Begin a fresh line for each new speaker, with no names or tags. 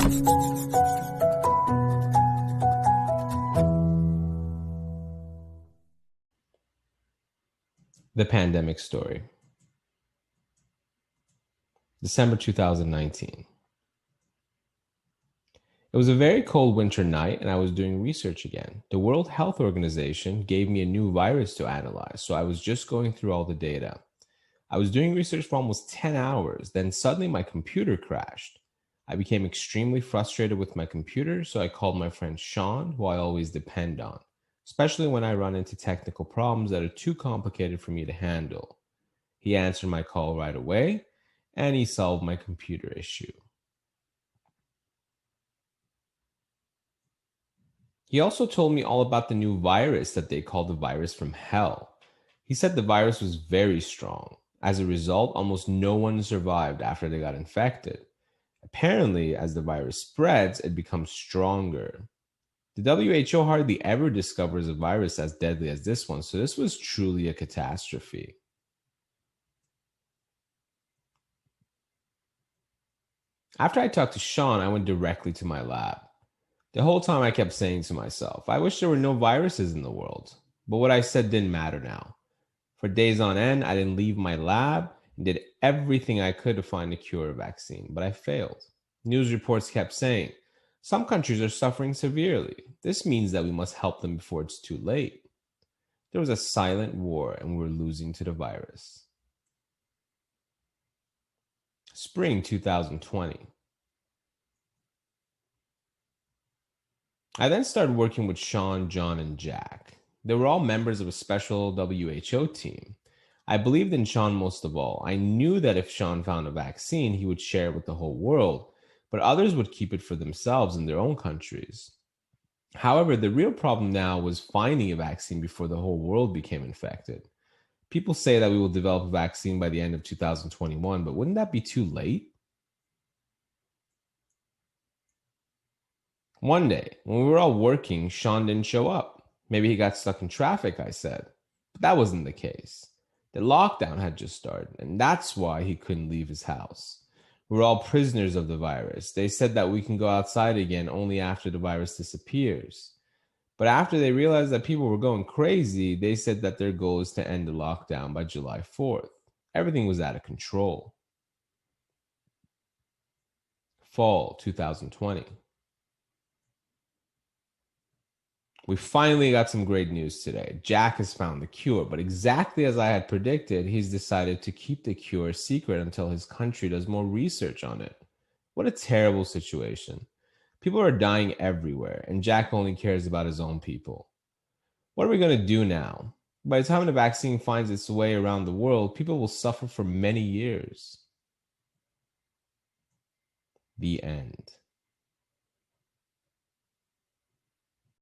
The pandemic story. December 2019. It was a very cold winter night and I was doing research again. The World Health Organization gave me a new virus to analyze, so I was just going through all the data. I was doing research for almost 10 hours, then suddenly my computer crashed. I became extremely frustrated with my computer, so I called my friend Sean, who I always depend on, especially when I run into technical problems that are too complicated for me to handle. He answered my call right away, and he solved my computer issue. He also told me all about the new virus that they call the virus from hell. He said the virus was very strong. As a result, almost no one survived after they got infected. Apparently, as the virus spreads, it becomes stronger. The WHO hardly ever discovers a virus as deadly as this one, so this was truly a catastrophe. After I talked to Sean, I went directly to my lab. The whole time I kept saying to myself, I wish there were no viruses in the world. But what I said didn't matter now. For days on end, I didn't leave my lab and did everything I could to find a cure or vaccine, but I failed. News reports kept saying, some countries are suffering severely. This means that we must help them before it's too late. There was a silent war and we were losing to the virus. Spring 2020. I then started working with Sean, John, and Jack. They were all members of a special WHO team. I believed in Sean most of all. I knew that if Sean found a vaccine, he would share it with the whole world, but others would keep it for themselves in their own countries. However, the real problem now was finding a vaccine before the whole world became infected. People say that we will develop a vaccine by the end of 2021, but wouldn't that be too late? One day, when we were all working, Sean didn't show up. Maybe he got stuck in traffic, I said. But that wasn't the case. The lockdown had just started, and that's why he couldn't leave his house. We're all prisoners of the virus. They said that we can go outside again only after the virus disappears. But after they realized that people were going crazy, they said that their goal is to end the lockdown by July 4th. Everything was out of control. Fall 2020. We finally got some great news today. Jack has found the cure, but exactly as I had predicted, he's decided to keep the cure secret until his country does more research on it. What a terrible situation. People are dying everywhere, and Jack only cares about his own people. What are we going to do now? By the time the vaccine finds its way around the world, people will suffer for many years. The end.